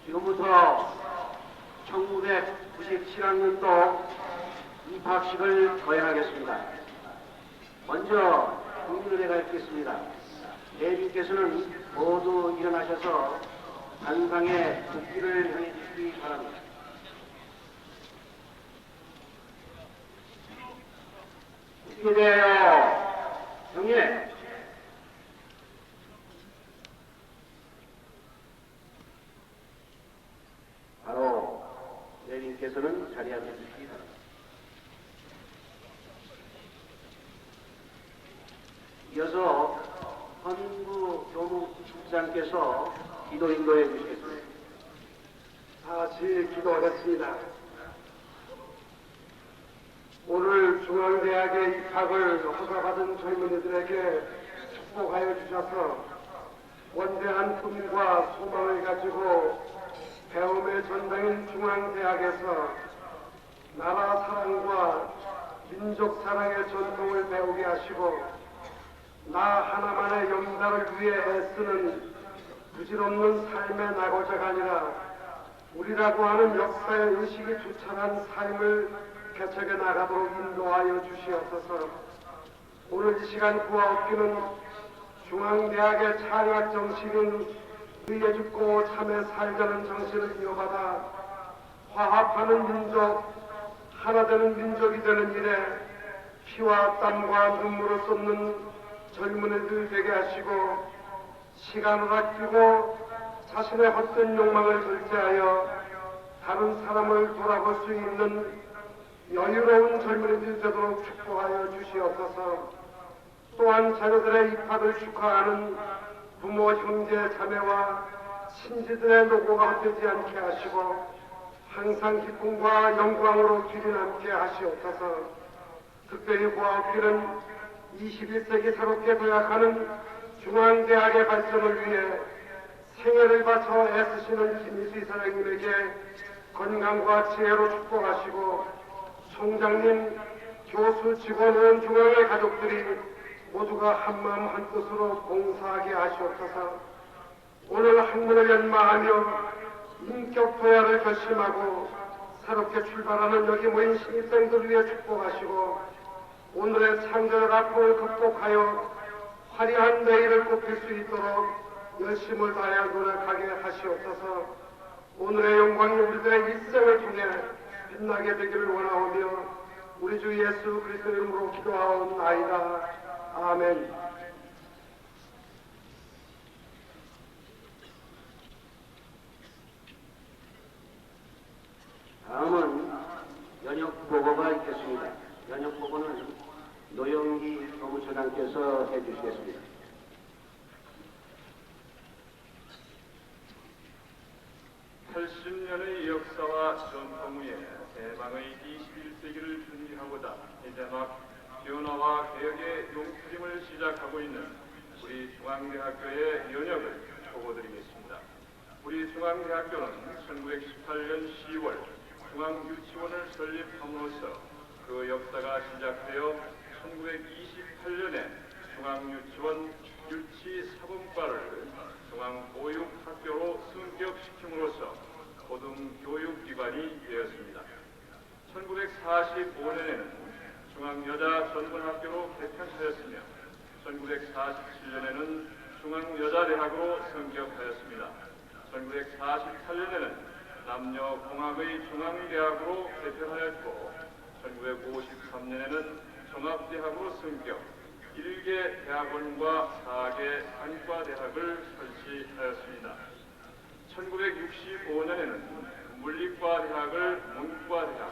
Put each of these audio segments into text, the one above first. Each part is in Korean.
지금부터 1997학년도 입학식을 거행하겠습니다. 먼저 국민의례가 있겠습니다. 대주께서는 모두 일어나셔서 단상에 국기를 향해 주시기 바랍니다. 국기에 대하여 경례. 바로 내님께서는 자리에 앉으시기 바랍니다. 이어서 헌부 교무국장께서 기도 인도해 주시겠습니다. 다시 기도하겠습니다. 오늘 중앙대학에 입학을 허가받은 젊은이들에게 축복하여 주셔서 원대한 꿈과 소망을 가지고 배움의 전당인 중앙대학에서 나라 사랑과 민족 사랑의 전통을 배우게 하시고 나 하나만의 영달을 위해 애쓰는 부질없는 삶의 낙오자가 아니라 우리라고 하는 역사의 의식이 주창한 삶을 개척해 나가도록 인도하여 주시옵소서. 오늘 이 시간 구하옵기는 중앙대학의 창학 정신인 의에 죽고 참에 살자는 정신을 이어받아 화합하는 민족, 하나 되는 민족이 되는 일에 피와 땀과 눈물을 쏟는 젊은이들 되게 하시고 시간을 아끼고 자신의 헛된 욕망을 절제하여 다른 사람을 돌아볼 수 있는 여유로운 젊은이들 되도록 축복하여 주시옵소서. 또한 자녀들의 입학을 축하하는 부모, 형제, 자매와 친지들의 노고가 헛되지 않게 하시고 항상 기쁨과 영광으로 길이 남게 하시옵소서. 특별히 구하옵기는 21세기 새롭게 도약하는 중앙대학의 발전을 위해 생애를 바쳐 애쓰시는 김희수 이사장님에게 건강과 지혜로 축복하시고 총장님, 교수, 직원은 중앙의 가족들이 모두가 한마음 한뜻으로 봉사하게 하시옵소서. 오늘 학문을 연마하며 인격 도야를 결심하고 새롭게 출발하는 여기 모인 신입생들 위해 축복하시고 오늘의 창조적 아픔을 극복하여 화려한 내일을 꽃필 수 있도록 열심을 다하여 노력하게 하시옵소서. 오늘의 영광이 우리들의 일생을 통해 빛나게 되기를 원하오며 우리 주 예수 그리스도 이름으로 기도하옵나이다. 아멘. 다음은 연역보고가 있겠습니다. 연역보고는 노영기 교무처장께서 해주시겠습니다. (80년의) 역사와 전통 위에 대망의 21세기를 준비하고자 이제 막 변화와 개혁의 용트림을 시작하고 있는 우리 중앙대학교의 연역을 보고드리겠습니다. 우리 중앙대학교는 1918년 10월 중앙유치원을 설립함으로써 그 역사가 시작되어 1928년에 중앙유치원 유치사범과를 중앙보육학교로 승격시킴으로써 고등교육기관이 되었습니다. 1945년에는 중앙여자전문학교로 개편하였으며 1947년에는 중앙여자대학으로 승격하였습니다. 1948년에는 남녀공학의 중앙대학으로 개편하였고 1953년에는 종합대학으로 승격, 1개 대학원과 4개 단과대학을 설치하였습니다. 1965년에는 물리과대학을 문과대학,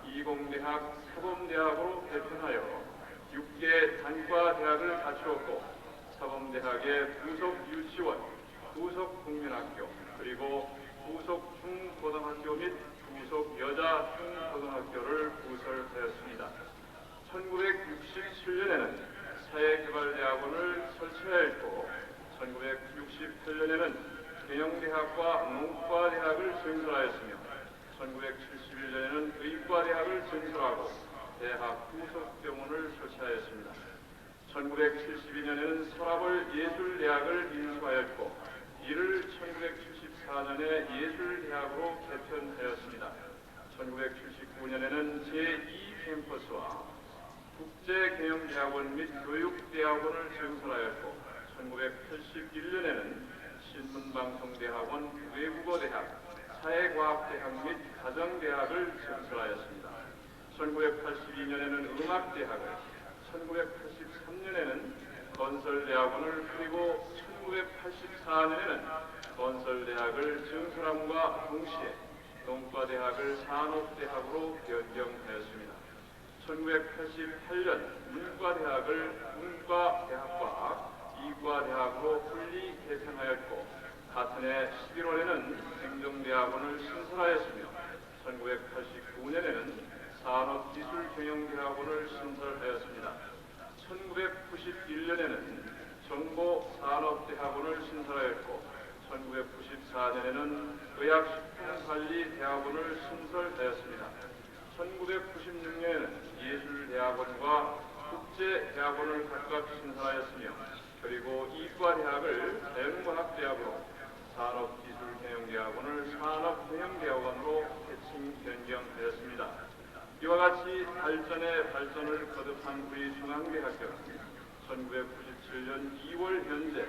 이공대학, 사범대학으로 개편하여 6개 단과대학을 갖추었고 사범대학의 부속 유치원, 부속 국민학교, 그리고 부속 중고등학교 및 부속 여자 중고등학교를 부설하였습니다. 1967년에는 사회개발대학원을 설치하였고 1968년에는 경영대학과 농과대학을 증설하였으며 1971년에는 의과대학을 증설하고 대학 부속병원을 설치하였습니다. 1972년에는 서라벌 예술대학을 인수하였고 이를 1974 1984년에 예술대학으로 개편하였습니다. 1979년에는 제2캠퍼스와 국제경영대학원 및 교육대학원을 증설하였고 1981년에는 신문방송대학원, 외국어대학, 사회과학대학 및 가정대학을 증설하였습니다. 1982년에는 음악대학을, 1983년에는 건설대학원을, 그리고 1984년에는 건설대학을 증설함과 동시에 농과대학을 산업대학으로 변경하였습니다. 1988년 문과대학을 문과대학과 이과대학으로 분리 개편하였고 같은 해 11월에는 행정대학원을 신설하였으며 1989년에는 산업기술경영대학원을 신설하였습니다. 1991년에는 정보산업대학원을 신설하였고 1994년에는 의학식품관리대학원을 신설하였습니다. 1996년에는 예술대학원과 국제대학원을 각각 신설하였으며 그리고 이과대학을 자연과학대학으로 산업기술경영대학원을 산업경영대학원으로 해칭 변경하였습니다. 이와 같이 발전에 발전을 거듭한 우리 중앙대학교는 1997년 2월 현재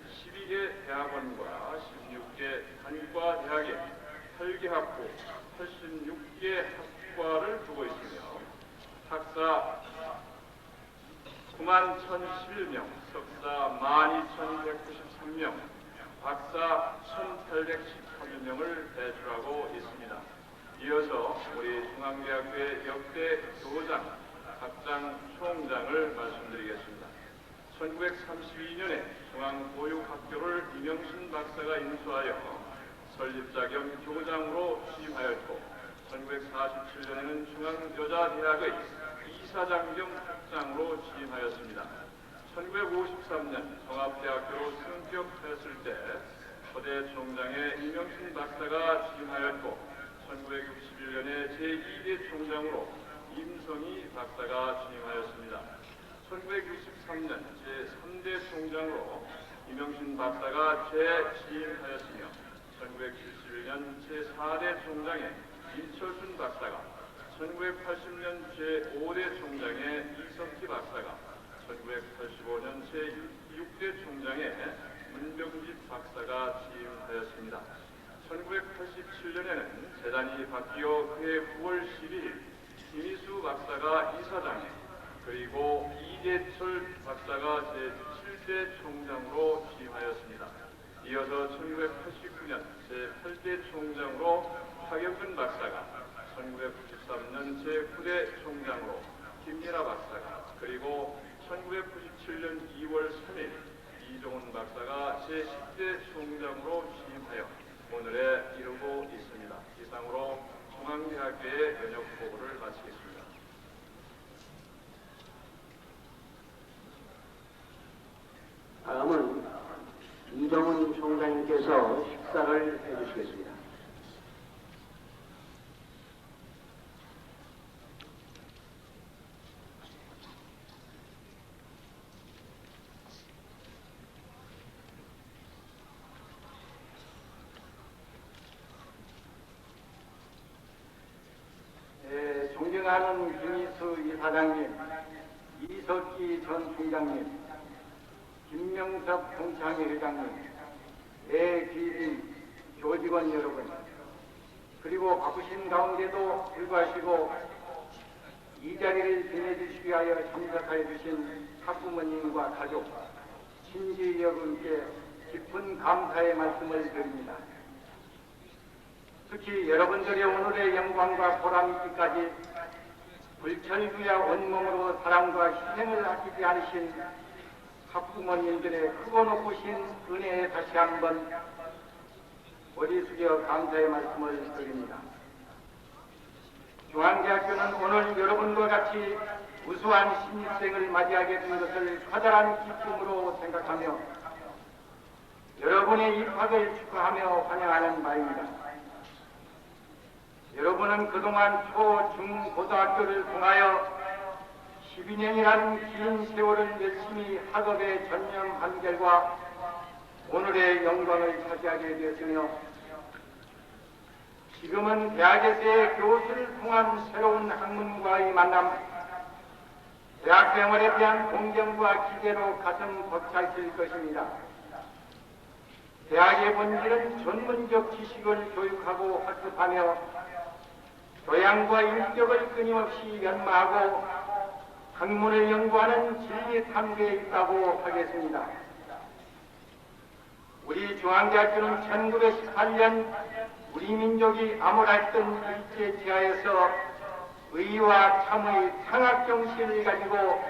12개 대학원과 16개 단과대학에 8개 학부, 86개 학과를 두고 있으며 학사 9만 1,011명, 석사 12,193명, 박사 1,818명을 배출하고 있습니다. 이어서 우리 중앙대학교의 역대 교장, 학장, 총장을 말씀드리겠습니다. 1932년에 중앙보육학교를 이명신 박사가 인수하여 설립자 겸 교장으로 취임하였고 1947년에는 중앙여자대학의 이사장 겸 학장으로 취임하였습니다. 1953년 종합대학교로 승격했을 때 초대 총장에 이명신 박사가 취임하였고 1961년에 제2대 총장으로 임성희 박사가 취임하였습니다. 1963년 제3대 총장으로 이명신 박사가 재취임하였으며 1971년 제4대 총장에 임철순 박사가, 1980년 제5대 총장에 이석기 박사가, 1985년 제6대 총장에 문병집 박사가 취임하였습니다. 1987년에는 재단이 바뀌어 그해 9월 12일 김희수 박사가 이사장에 그리고 이대철 박사가 제7대 총장으로 취임하였습니다. 이어서 1989년 제8대 총장으로 박영근 박사가, 1993년 제9대 총장으로 김민아 박사가, 그리고 1997년 2월 3일 이종훈 박사가 제10대 총장으로 취임하여 오늘에 이르고 있습니다. 이상으로 중앙대학교의 면역 보고를 마치겠습니다. 다음은 이정훈 총장님께서 식사를 해주시겠습니다. 존경하는 김희수 이사장님, 이석기 전 총장님, 김명섭 동창회 회장님, 귀빈 교직원 여러분, 그리고 바쁘신 가운데도 불구하시고 이 자리를 빛내주시기 위하여 참석하여 주신 학부모님과 가족, 친지 여러분께 깊은 감사의 말씀을 드립니다. 특히 여러분들의 오늘의 영광과 보람있기까지 불철주야 온몸으로 사랑과 희생을 아끼지 않으신 학부모님들의 크고 높으신 은혜에 다시 한번 머리 숙여 감사의 말씀을 드립니다. 중앙대학교는 오늘 여러분과 같이 우수한 신입생을 맞이하게 된 것을 커다란 기쁨으로 생각하며 여러분의 입학을 축하하며 환영하는 바입니다. 여러분은 그동안 초, 중, 고등학교를 통하여 12년이라는 긴 세월을 열심히 학업에 전념한 결과 오늘의 영광을 차지하게 되었으며 지금은 대학에서의 교수를 통한 새로운 학문과의 만남, 대학 생활에 대한 동경과 기대로 가슴 벅차실 것입니다. 대학의 본질은 전문적 지식을 교육하고 학습하며 교양과 인격을 끊임없이 연마하고 학문을 연구하는 진리 탐구에 있다고 하겠습니다. 우리 중앙대학교는 1918년 우리 민족이 암울했던 일제지하에서 의와 참의 상학정신을 가지고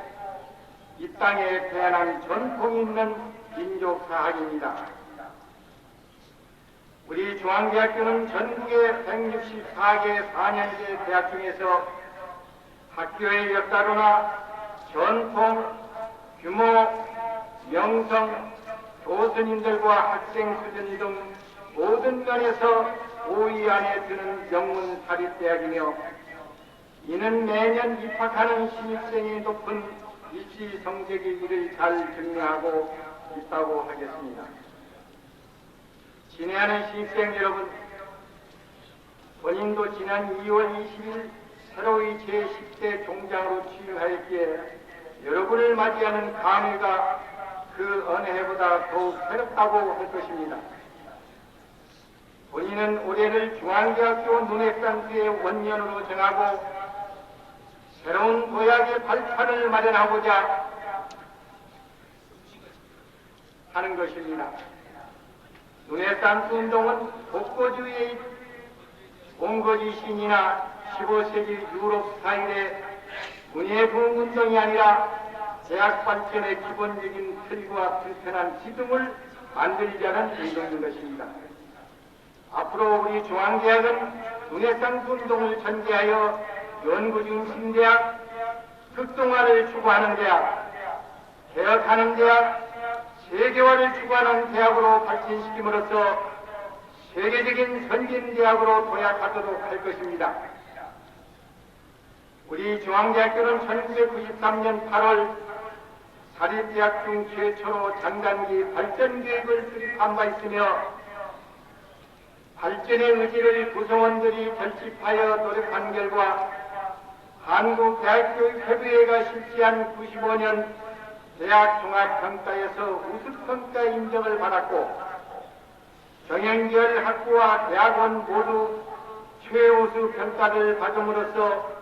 이 땅에 태어난 전통 있는 민족사학입니다. 우리 중앙대학교는 전국의 164개 4년제 대학 중에서 학교의 역사로나 전통, 규모, 명성, 교수님들과 학생 수준 등 모든 면에서 5위 안에 드는 명문 사립대학이며 이는 매년 입학하는 신입생의 높은 입시 성적의 이를 잘 증명하고 있다고 하겠습니다. 친애하는 신입생 여러분, 본인도 지난 2월 20일 새로이 제10대 종장으로 취임하였기에 여러분을 맞이하는 감회가 그 어느 해보다 더욱 새롭다고 할 것입니다. 본인은 올해를 중앙대학교 눈엣산수의 원년으로 정하고 새로운 도약의 발판을 마련하고자 하는 것입니다. 눈엣산수 운동은 복고주의의 몽고지 신이나 15세기 유럽 스타일의 문예부흥 운동이 아니라 대학 발전의 기본적인 틀과 불편한 기둥을 만들자는 운동인 것입니다. 앞으로 우리 중앙대학은 르네상스 운동을 전개하여 연구중심 대학, 특동화를 추구하는 대학, 개혁하는 대학, 세계화를 추구하는 대학으로 발전시킴으로써 세계적인 선진대학으로 도약하도록 할 것입니다. 우리 중앙대학교는 1993년 8월 사립대학 중 최초로 장단기 발전계획을 수립한 바 있으며 발전의 의지를 구성원들이 결집하여 노력한 결과 한국대학교육협의회가 실시한 95년 대학종합평가에서 우수평가 인정을 받았고 경영계열 학부와 대학원 모두 최우수 평가를 받음으로써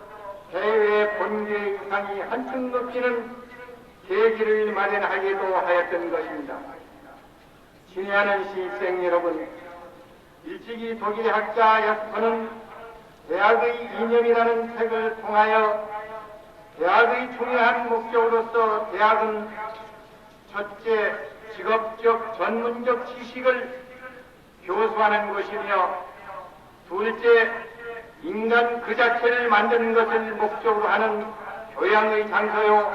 해외 본계 유상이 한층 높이는 계기를 마련하기도 하였던 것입니다. 친애하는 신입생 여러분, 일찍이 독일 학자 야스퍼는 대학의 이념이라는 책을 통하여 대학의 중요한 목적으로서 대학은 첫째, 직업적 전문적 지식을 교수하는 것이며 둘째, 인간 그 자체를 만드는 것을 목적으로 하는 교양의 장소요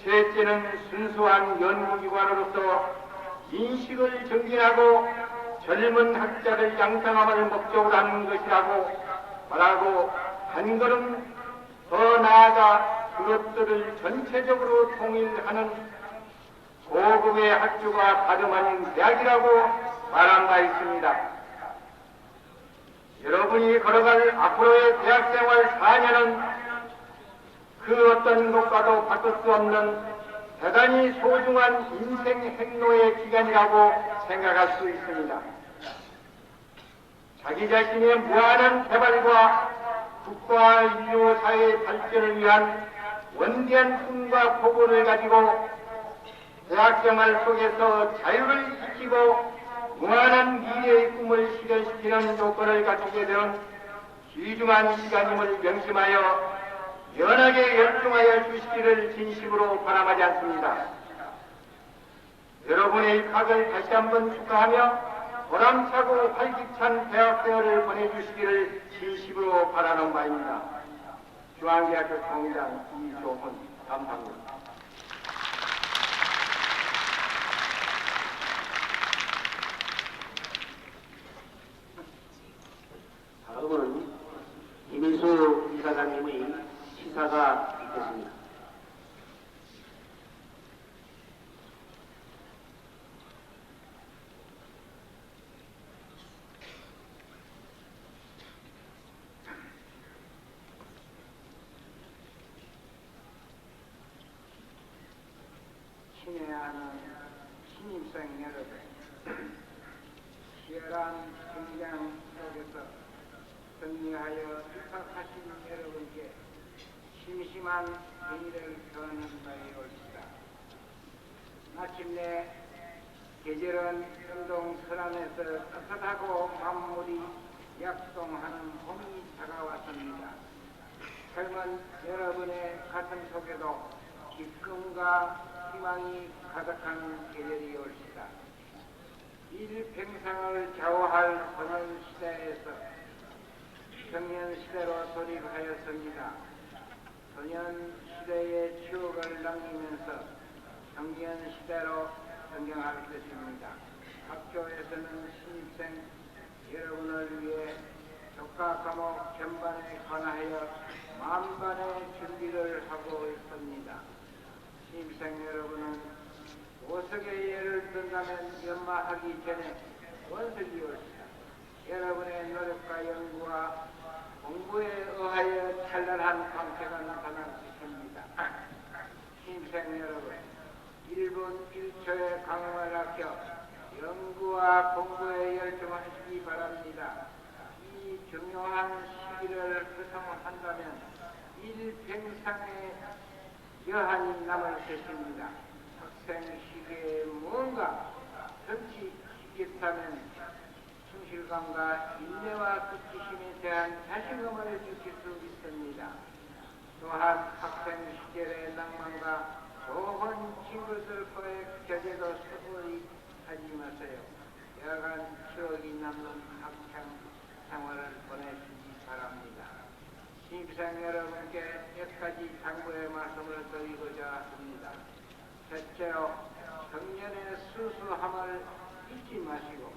셋째는 순수한 연구기관으로서 인식을 정진하고 젊은 학자를 양성함을 목적으로 하는 것이라고 말하고 한 걸음 더 나아가 그것들을 전체적으로 통일하는 고급의 학교가 다름 아닌 대학이라고 말한 바 있습니다. 여러분이 걸어갈 앞으로의 대학생활 4년은 그 어떤 것과도 바꿀 수 없는 대단히 소중한 인생 행로의 기간이라고 생각할 수 있습니다. 자기 자신의 무한한 개발과 국가 인류 사회의 발전을 위한 원대한 꿈과 포부를 가지고 대학생활 속에서 자유를 지키고 무한한 미래의 꿈을 실현시키는 조건을 갖추게 되는 귀중한 시간임을 명심하여 연하게 열중하여 주시기를 진심으로 바람하지 않습니다. 여러분의 입학을 다시 한번 축하하며 보람차고 활기찬 대학생활을 보내주시기를 진심으로 바라는 바입니다. 중앙대학교 총장 이종훈 감사합니다. 다음은 김희수 이사장님의 시사가 있겠습니다. 신입생 여러분, 치열한 경쟁 속에서 승리하여 입학하신 여러분께 심심한 의의를 표하는 바에 옳시다. 마침내 계절은 운동 설안에서 떳떳하고 만물이 약동하는 봄이 다가왔습니다. 젊은 여러분의 가슴 속에도 기쁨과 희망이 가득한 계절이 올시다. 일평생을 좌우할 소년 시대에서 청년 시대로 돌입하였습니다. 소년 시대의 추억을 남기면서 청년 시대로 전경할 것입니다. 학교에서는 신입생 여러분을 위해 교과 과목 전반에 관하여 만반의 준비를 하고 있습니다. 신입생 여러분은 보석의 예를 든다면 연마하기 전에 원석이 올시다. 여러분의 노력과 연구와 공부에 의하여 찬란한 광채가 나타날 것입니다. 신입생 여러분, 1분 1초의 강음을 아껴 연구와 공부에 열중하시기 바랍니다. 이 중요한 시기를 구성한다면 일평생의 여한이 남을 것입니다. 학생 시기에 무언가 성취시켰다면 충실감과 인내와 끝기심에 대한 자신감을 느낄 수 있습니다. 또한 학생 시절의 낭만과 좋은 친구들과의 교제도 소홀히 하지 마세요. 여러간 추억이 남는 학창 생활을 보내시기 바랍니다. 신입생 여러분께 몇 가지 당부의 말씀을 드리고자 합니다. 첫째로 청년의 수수함을 잊지 마시고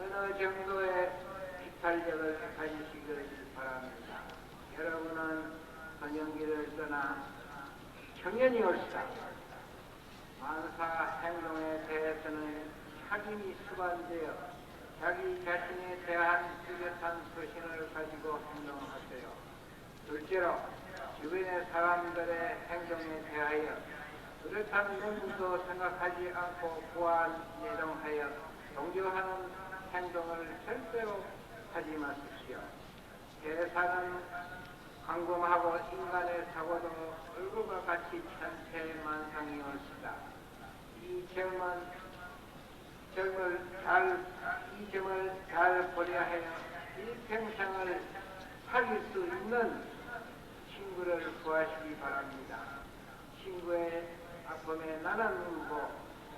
어느 정도의 비탄력을 가지시길 바랍니다. 여러분은 소년기를 떠나 청년이 올시다. 만사 행동에 대해서는 책임이 수반되어 자기 자신에 대한 뚜렷한 소신을 가지고 행동하세요. 둘째로 주변의 사람들의 행동에 대하여 뚜렷한 면도 생각하지 않고 보완예동하여 동조하는 행동을 절대로 하지 마십시오. 세상은 광범하고 인간의 사고도 얼굴과 같이 천태만상이 올시다. 이 점을 잘 보려하여 일평생을 사귈 수 있는 친구를 구하시기 바랍니다. 친구의 아픔에 나는 울고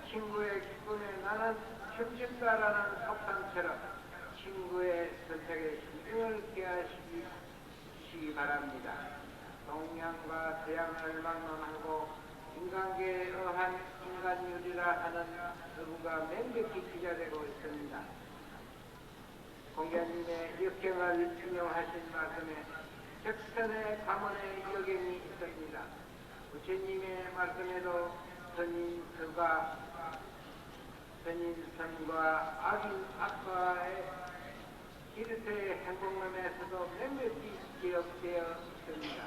친구의 기쁨에 나는 춤춘다라는 속담처럼 친구의 선택에 신중을 기하시기 바랍니다. 동양과 서양을 막론하고 인간계에 의한 인간유리라 하는 의무가 명백히 기자되고 있습니다. 공자님의 역경을 인용하신 말씀에 적선의 가문의 여경이 있습니다. 부처님의 말씀에도 선인선과 악과의 기르세의 행복론에서도 명백히 기록되어 있습니다.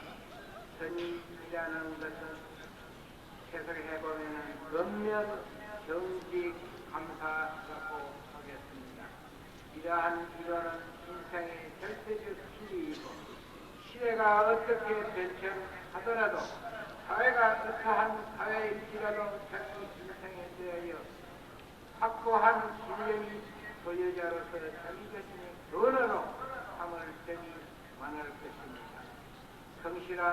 선인이라는 것은 해석해보면 근면, 정직, 감사라고 하겠습니다. 이러한 이론은 인생의 절대적 진리이고 시대가 어떻게 변천하더라도 사회가 어떠한 사회일지라도 자기 인생에 대하여 확고한 신념이 소유자로서 자기 자신의 근원으로 삼을 점이 많을 것입니다. 성실한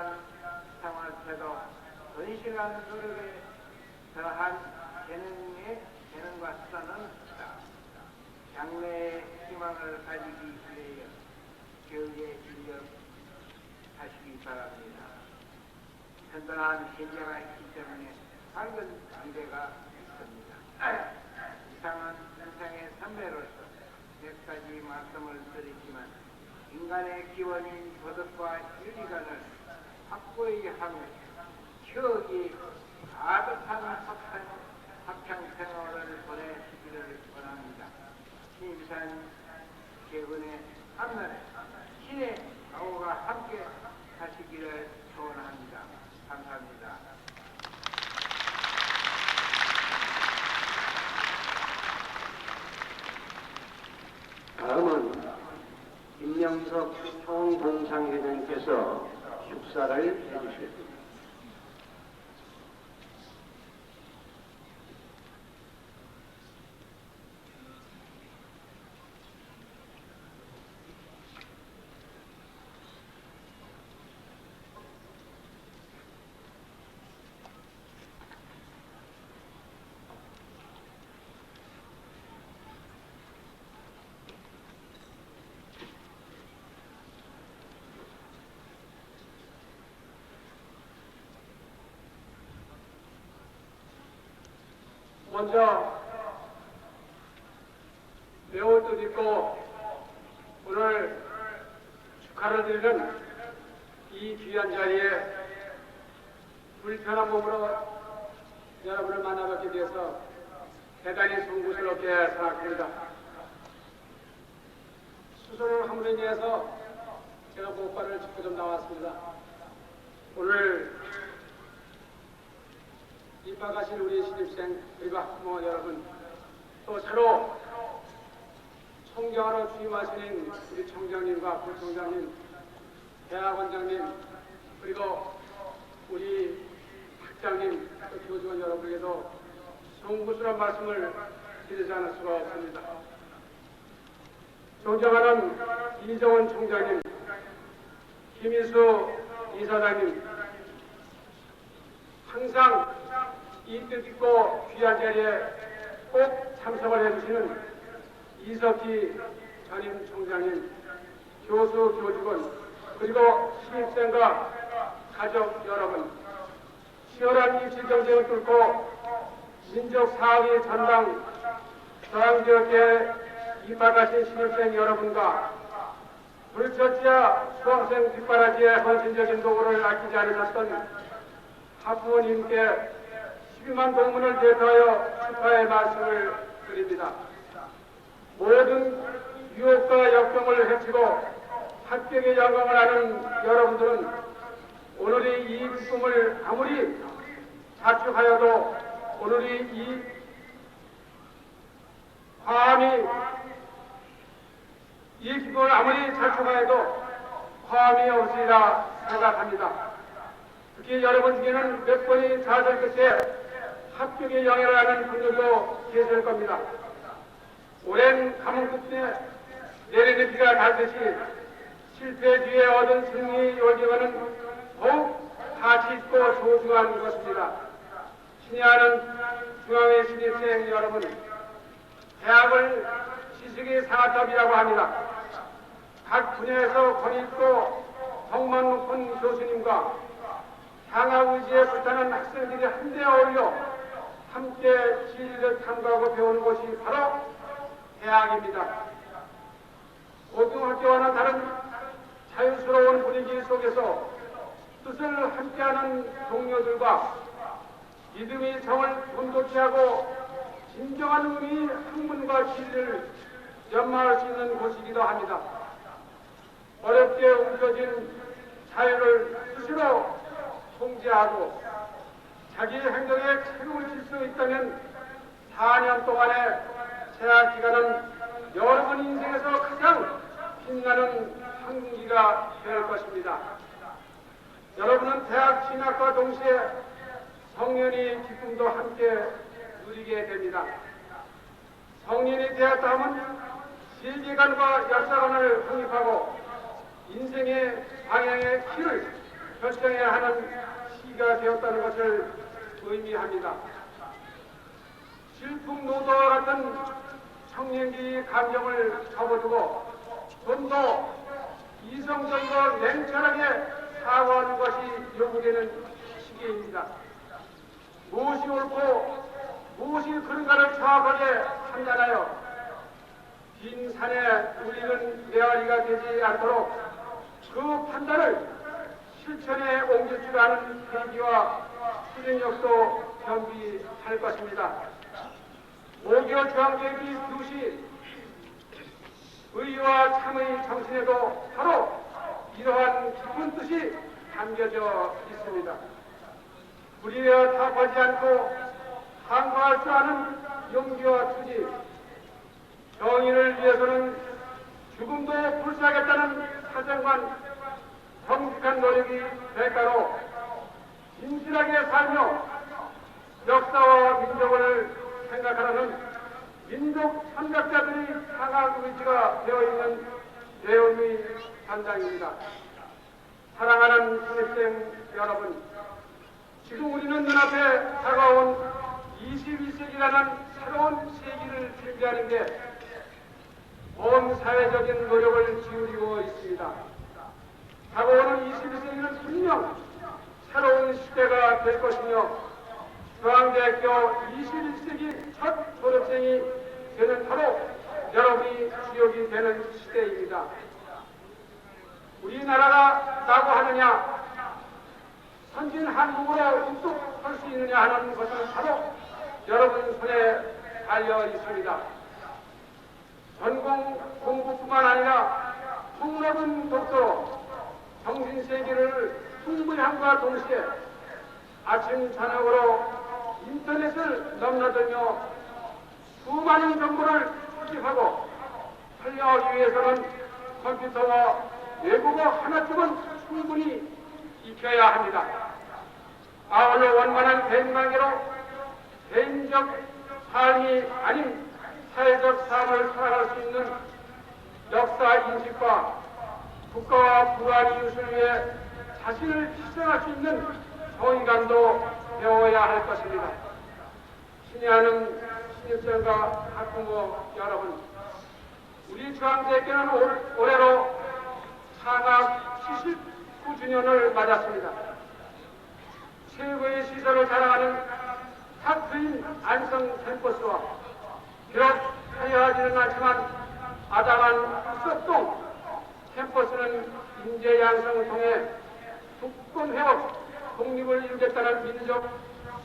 생활태도, 건실한 노력에 더한 재능과 수단은 없다. 장래의 희망을 가지기 위하여 교육에 인력하시기 바랍니다. 든든한 현재가 있기 때문에 밝은 미래가 있습니다. 이상은 인생의 선배로서 몇 가지 말씀을 드리지만 인간의 기원인 도덕과 윤리관을 확고히 하며 추억이 가득한 학창생활을 보내시기를 원합니다. 신입생 개근의 앞날에 신의 가호가 함께 하시기를 소원합니다. 감사합니다. 김현석 총동창회장님께서 축사를 해주시겠습니다. 먼저 매우 뜻깊고 오늘 축하를 드리는 이 귀한 자리에 불편한 몸으로 여러분을 만나뵙게 되어서 대단히 송구스럽게 생각합니다. 수술을 함으로 인해서 제가 목발을 짚고 좀 나왔습니다. 오늘 입학하신 우리 신입생 그리고 학부모 여러분, 또 새로 총경으로 취임하시는 우리 총장님과 부총장님, 대학원장님, 그리고 우리 학장님, 또 교직원 여러분에게도 송구스러운 말씀을 드리지 않을 수가 없습니다. 존경하는 이정원 총장님, 김희수 이사장님, 항상 이 뜻깊고 귀한 자리에 꼭 참석을 해주시는 이석희 전임 총장님, 교수, 교직원, 그리고 신입생과 가족 여러분, 치열한 입시 경쟁을 뚫고 민족 사학의 전당 저항지역에 입학하신 신입생 여러분과 불처지야 수험생 뒷바라지에 헌신적인 도구를 아끼지 않으셨던 학부모님께 12만 동문을 대표하여 축하의 말씀을 드립니다. 모든 유혹과 역경을 헤치고 합격의 영광을 하는 여러분들은 오늘의 이 기쁨을 아무리 자축하여도 오늘의 이 기쁨을 아무리 자축하여도 과함이 없으리라 생각합니다. 특히 여러분 중에는 몇 번의 좌절 끝에 합격의 영예를 하는 분들도 계실 겁니다. 오랜 가뭄 끝에 내리는 비가 닿듯이 실패 뒤에 얻은 승리의 열정은 더욱 가치 있고 소중한 것입니다. 신이 하는 중앙의 신입생 여러분, 대학을 지식의 상아탑이라고 합니다. 각 분야에서 권위 있고 덕망 높은 교수님과 향학 의지에 불타는 학생들이 한데 어울려 함께 진리를 탐구하고 배우는 곳이 바로 대학입니다. 고등학교와는 다른 자유스러운 분위기 속에서 뜻을 함께하는 동료들과 믿음의 정을 돈독히 하고 진정한 의미의 학문과 진리를 연마할 수 있는 곳이기도 합니다. 어렵게 움켜진 자유를 스스로 통제하고 자기 행동에 책임을 질 수 있다면 4년 동안의 재학 기간은 여러분 인생에서 가장 빛나는 한기가 될 것입니다. 여러분은 대학 진학과 동시에 성년의 기쁨도 함께 누리게 됩니다. 성년이 되었다 하면 세계관과 역사관을 확립하고 인생의 방향의 길을 결정해야 하는 시기가 되었다는 것을 의미합니다. 질풍노도와 같은 청년기의 감정을 접어두고 좀 더 이성적이고 냉철하게 사고하는 것이 요구되는 시기입니다. 무엇이 옳고 무엇이 그른가를 정확하게 판단하여 긴 산에 울리는 메아리가 되지 않도록 그 판단을 실천에 옮길 줄 아는 계기와 수행력도 겸비할 것입니다. 5개월 중앙계획이 비우시 의와 참의 정신에도 바로 이러한 깊은 뜻이 담겨져 있습니다. 불의에 타협하지 않고 항거할 줄 아는 용기와 투지, 정의를 위해서는 죽음도 불사하겠다는 민족 선각자들이 상학 의지가 되어있는 대의의 단장입니다. 사랑하는 신입생 여러분, 지금 우리는 눈앞에 다가온 21세기라는 새로운 세기를 준비하는 게 온 사회적인 노력을 기울이고 있습니다. 다가오는 21세기는 분명 새로운 시대가 될 것이며 중앙대학교 21세기 첫 졸업생이 되는 바로 여러분이 주역이 되는 시대입니다. 우리나라가 라고 하느냐, 선진 한국으로 우뚝 설 수 있느냐 하는 것은 바로 여러분 손에 달려 있습니다. 전공 공부뿐만 아니라 폭넓은 독서로 정신세계를 풍부함과 동시에 아침 저녁으로 인터넷을 넘나들며 수많은 정보를 수집하고 활용하기 위해서는 컴퓨터와 외국어 하나쯤은 충분히 익혀야 합니다. 아울러 원만한 대인관계로 개인적 삶이 아닌 사회적 삶을 살아갈 수 있는 역사 인식과 국가와 부활 이웃을 위해 자신을 희생할 수 있는 정의감도 배워야 할 것입니다. 신의하는 신입생과 학부모 여러분, 우리 중앙대학교는 올해로 창학 79주년을 맞았습니다. 최고의 시설을 자랑하는 탑트인 안성 캠퍼스와 비록 화려하지는 않지만 아담한 수석동 캠퍼스는 인재 양성을 통해 국권 회복, 독립을 이루겠다는 민족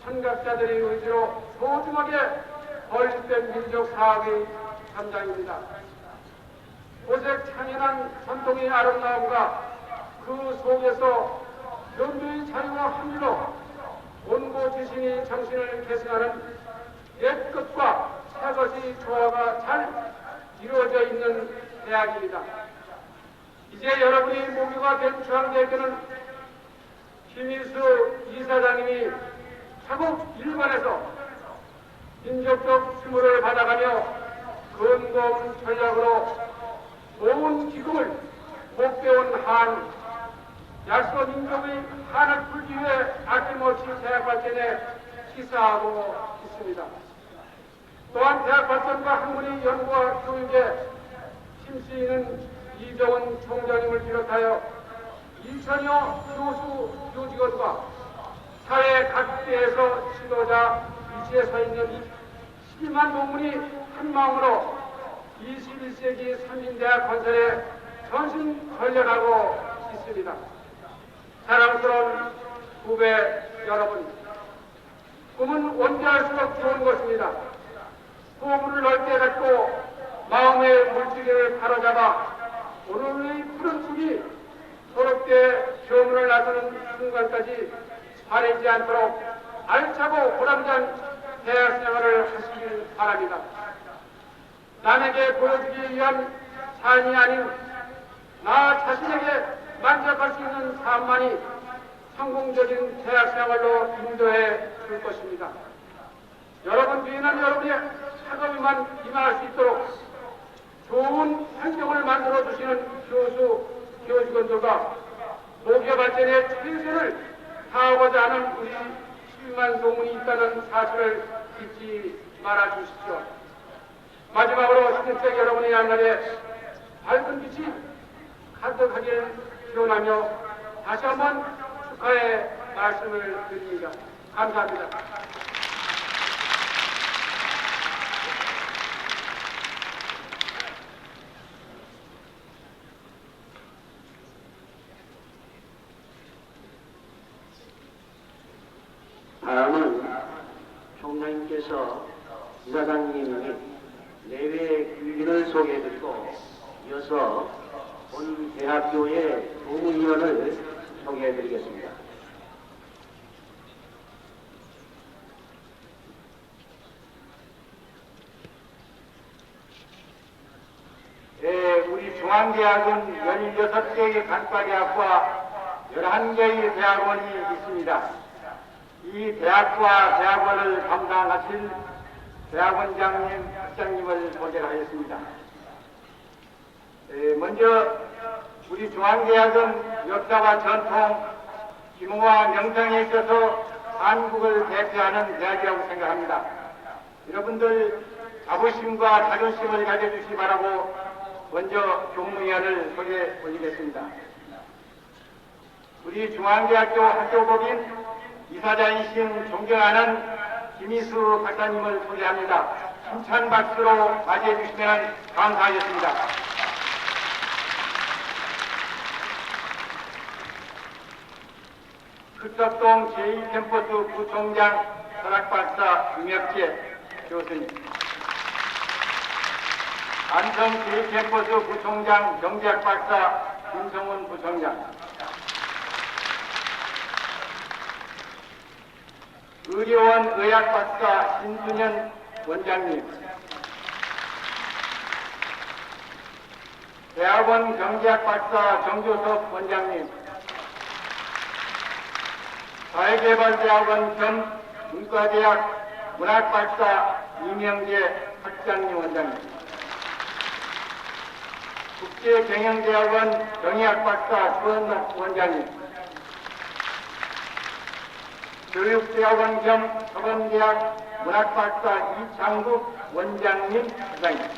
선각자들의 의지로 소중하게 건립된 민족 사학의 현장입니다. 고색 창연한 전통의 아름다움과 그 속에서 연주의 자유와 합리로 온고 지신이 정신을 계승하는 옛 것과 새 것이 조화가 잘 이루어져 있는 대학입니다. 이제 여러분이 모교가 된 중앙대학교는 김희수 이사장님이 자국 일본에서 민족적 수모를 받아가며 근검 전략으로 온 기금을 못 배운 한, 약소 민족의 한을 풀기 위해 아낌없이 대학 발전에 시사하고 있습니다. 또한 대학 발전과 학문의 연구와 교육에 힘쓰이는 이정은 총장님을 비롯하여 2천여 교수, 교직원과 사회 각계에서 지도자 위치에 서 있는 12만 논문이 한마음으로 21세기 선진대학 건설에 전신 전력하고 있습니다. 사랑스러운 후배 여러분, 꿈은 원대할수록 좋은 것입니다. 소문을 넓게 갖고 마음의 물질을 바로잡아 오늘의 푸른 꿈이 서럽게 교문을 나서는 순간까지 바래지 않도록 알차고 보람찬 대학생활을 하시길 바랍니다. 남에게 보여주기 위한 삶이 아닌 나 자신에게 만족할 수 있는 삶만이 성공적인 대학생활로 인도해 줄 것입니다. 여러분 뒤에는 여러분의 학업에만 임할 수 있도록 좋은 환경을 만들어 주시는 교수, 교직원들과 모교 발전에 최선을 다하고자 하는 우리 12만 동문이 있다는 사실을 잊지 말아 주십시오. 마지막으로 신입생 여러분의 양날에 밝은 빛이 가득하길 기원하며 다시 한번 축하의 말씀을 드립니다. 감사합니다. 다음은 총장님께서 이사장님이 내외 규인을 소개해드리고 이어서 본 대학교의 동의원을 소개해드리겠습니다. 우리 중앙대학은 16개의 간과대학과 11개의 대학원이 있습니다. 이 대학과 대학원을 담당하실 대학원장님, 학장님을 소개하겠습니다. 먼저 우리 중앙대학은 역사와 전통, 기모와 명성에 있어서 한국을 대표하는 대학이라고 생각합니다. 여러분들 자부심과 자존심을 가져주시기 바라고 먼저 교무위원을 소개해 올리겠습니다. 우리 중앙대학교 학교법인 이사장이신 존경하는 김희수 박사님을 소개합니다. 힘찬 박수로 맞이해 주시면 감사하겠습니다. 극석동 제2캠퍼스 부총장 철학박사 유명재 교수님, 안성 제2캠퍼스 부총장 경제학박사 김성훈 부총장, 의료원 의학박사 신순현 원장님, 대학원 경제학박사 정조섭 원장님, 사회개발대학원 겸 문과대학 문학박사 이명재 학장님 원장님, 국제경영대학원 경의학박사 수원록 원장님, 교육대학원 겸 서범대학 문학박사 이창국 원장님 부장님,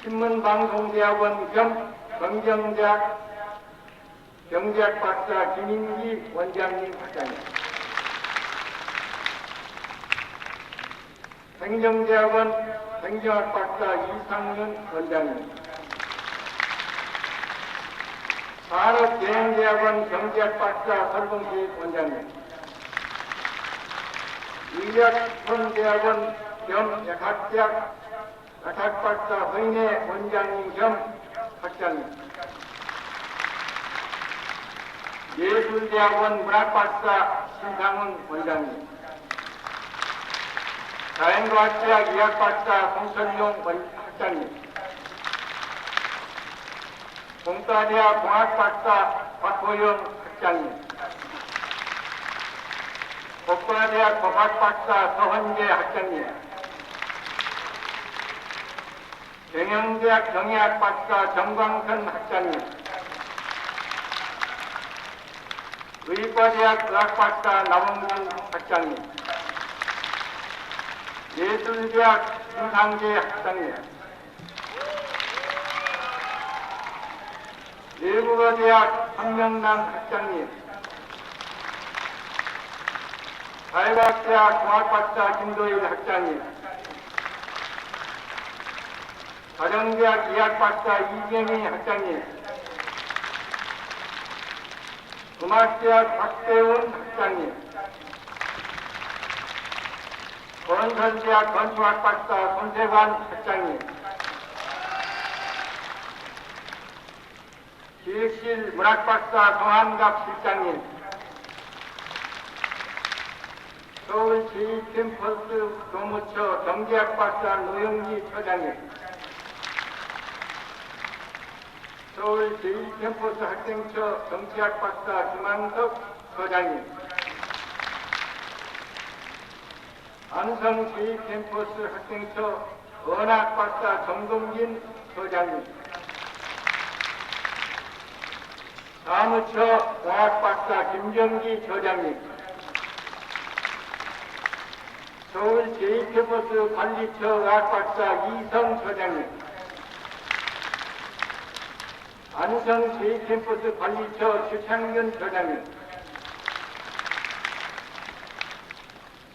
신문방송대학원 겸 경정대학 경제학박사 김인기 원장님 학장님, 행정대학원 행정학박사 이상윤 원장님, 산업대행대학원 경제학박사 설봉기 원장님, 의약촌대학원 겸 약학박사 허인혜 원장님 겸 학장님, 예술대학원 문학박사 신상훈 원장님, 자연과학대학 의학박사 송철용 학장님, 공과대학 공학박사 박호영 학장님, 법과대학 법학박사 서헌재 학장님, 경영대학 경영학박사 정광선 학장님, 의과대학 의학박사 남원근 학장님, 예술대학 김상재 학장님, 내국어대학 한명남 학장님, 사회과학대학 공학박사 김도일 학장님, 가정대학 의학박사 이경희 학장님, 음악대학 박대훈 학장님, 건설대학 건축학박사 손세관 학장님, 기획실 문학박사 송한갑 실장님, 서울 제2캠퍼스 교무처 경제학박사 노영기 처장님, 서울 제1캠퍼스 학생처 정치학박사 김한석 처장님, 안성 제2캠퍼스 학생처 언학박사 정동진 처장님, 사무처 공학박사 김정기 처장님, 서울 제2캠퍼스 관리처 의학박사 이성 처장님, 안성 제2캠퍼스 관리처 최창균 처장님,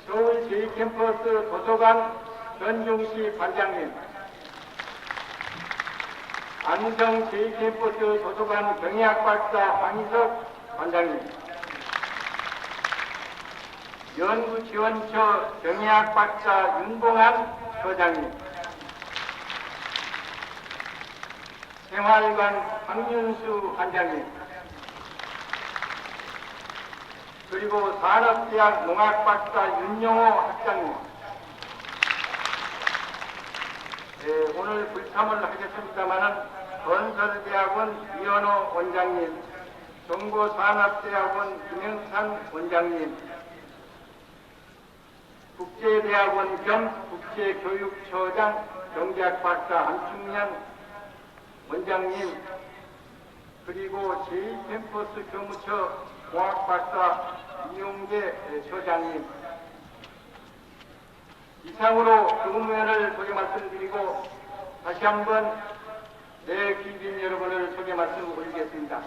서울 제2캠퍼스 도서관 전중시 관장님, 안성 제2캠퍼스 도서관 경영학박사 황희석 관장님, 연구지원처 경영학박사 윤봉한 처장님, 생활관 황윤수 관장님, 그리고 산업대학 농학박사 윤영호 학장님, 오늘 불참을 하겠습니다마는 건설대학원 이현호 원장님, 정보산업대학원 김영찬 원장님, 국제대학원 겸 국제교육처장 경제학 박사 한충양 원장님, 그리고 제2캠퍼스 교무처 공학박사 이용재 처장님, 이상으로 교무위원을 소개 말씀드리고 다시 한번 내 귀빈 여러분을 소개 말씀 올리겠습니다.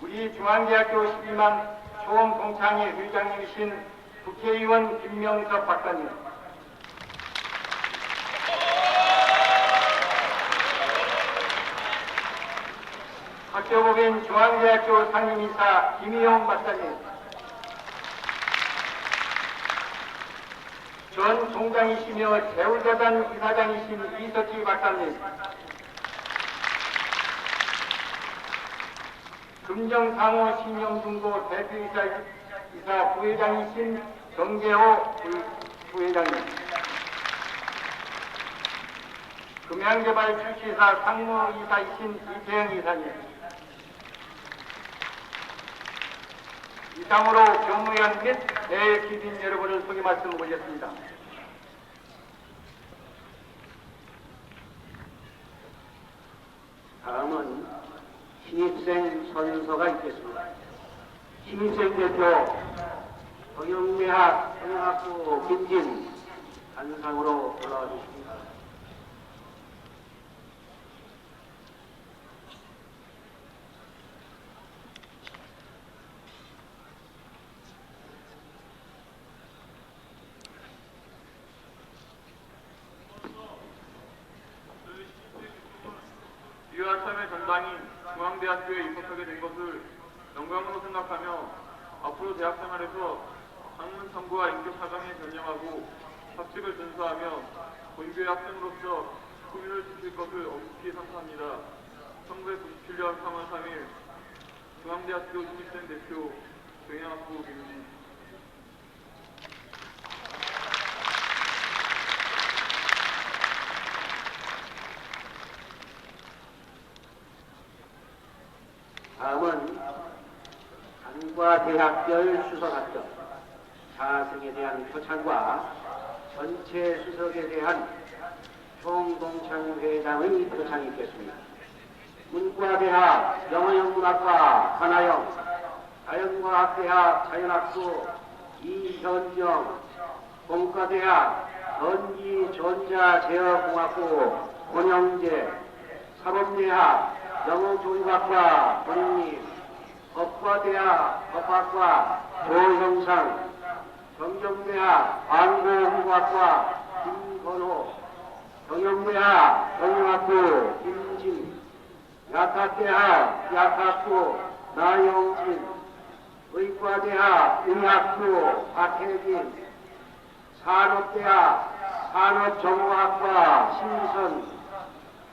우리 중앙대학교 12만 총동창회 회장님이신 국회의원 김명섭 박사님, 학교법인 중앙대학교 상임이사 김희용 박사님, 전 총장이시며 재우재단 이사장이신 이석기 박사님, 금정상호 신영중고 대표이사 부회장이신 정재호 부회장님, 금양개발 출시사 상무이사이신 이태영 이사님, 이상으로 교무위원 및 대기빈 여러분을 소개 말씀을 올렸습니다. 다음은 신입생 선서가 있겠습니다. 신입생 대표 경영대학 경영학부 김진 단상으로 올라와 주십니다. 이와 참의 정당이 중앙대학교에 입학하게 된 것을 영광으로 생각하며 앞으로 대학생활에서 학문 탐구와 인격 사강에 전념하고 학칙을 준수하며 본교의 학생으로서 국민을 지킬 것을 엄숙히 선포합니다. 1997년 3월 3일 중앙대학교 신입생 대표 경영학부 김진. 다음은 단과 대학별 수석학점, 자승에 대한 표창과 전체 수석에 대한 총동창회장의 표창이 있겠습니다. 문과대학 영어영문학과 하나영, 자연과학대학 자연학부 이현정, 공과대학 전기전자제어공학부 권영재, 사범대학 영어교육학과 권영님, 법과대학 법학과 조형상, 경정대학 광고홍보학과 김건호, 경영대학 경영학부 김진, 약학대학 약학부 나영진, 의과대학 의학부 박혜진, 산업대학 산업정보학과 신선,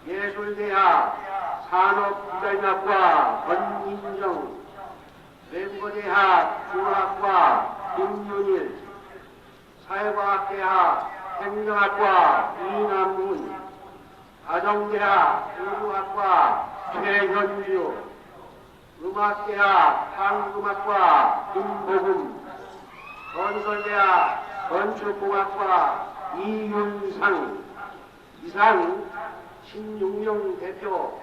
예술대학 산업디자인학과 권인정, 외국어대학 중학과 김윤일, 사회과학대학 행정학과 이남문, 가정대학 의료학과 최현주, 음악대학 한국음악과 김복음, 건설대학 건축공학과 이윤상. 이상 16명 대표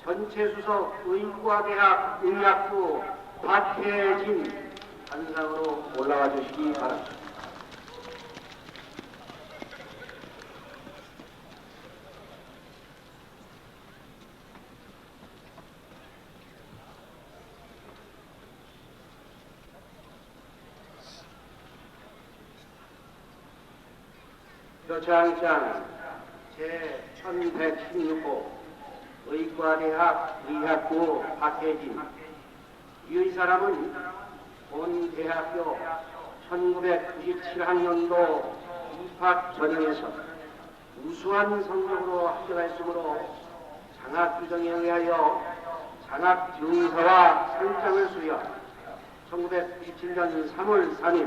전체 수석 의과대학 의학부 박혜진 단상으로 올라와 주시기 바랍니다. 표창장 제1116호 의과대학 의학부 박혜진. 이 사람은 본 대학교 1997학년도 입학 전형에서 우수한 성적으로 합격했으므로 장학 규정에 의하여 장학 증서와 상장을 수여 1997년 3월 3일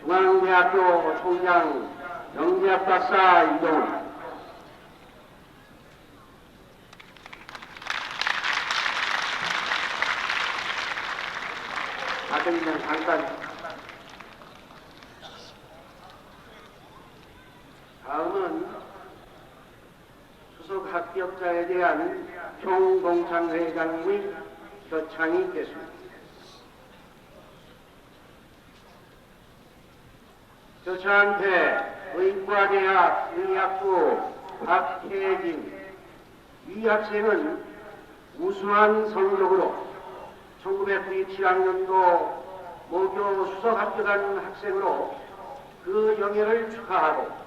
중앙대학교 총장 경제학 박사 이동훈. 잠깐 다음은 수석 합격자에 대한 총동창회장님의 표창이 있겠습니다. 표창한테 의과대학 의학부 박혜진 이 학생은 우수한 성적으로 1997학년도 모교 수석 합격한 학생으로 그 영예를 축하하고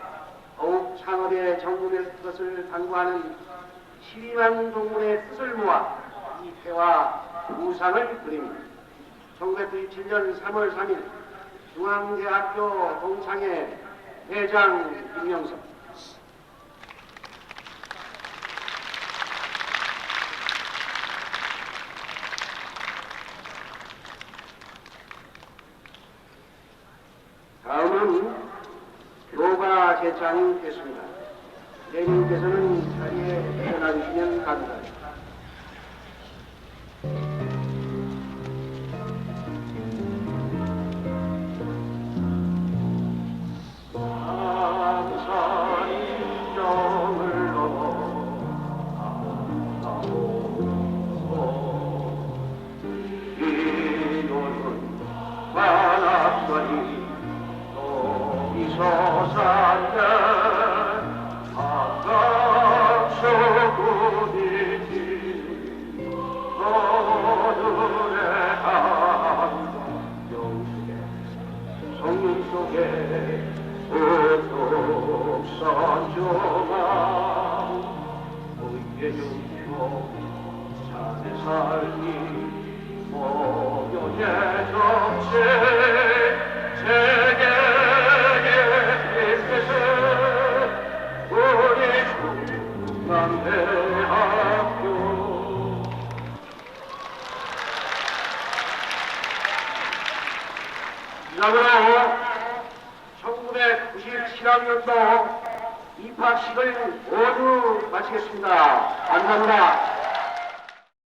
더욱 창업에 정진할 것을 당부하는 12만 동문의 뜻을 모아 이 패와 우상을 드립니다. 1997년 3월 3일 중앙대학교 동창회 회장 김영석. 다음은 교가 제창이 있겠습니다. 대님께서는 자리에 일어나주시면 감사합니다. 성령 속에 어둑선 조망 의의 용표 자네 삶이 모여의 정체 세계의 빛에서 우리 중앙대학교 이상으로 1997학년도 입학식을 모두 마치겠습니다. 감사합니다.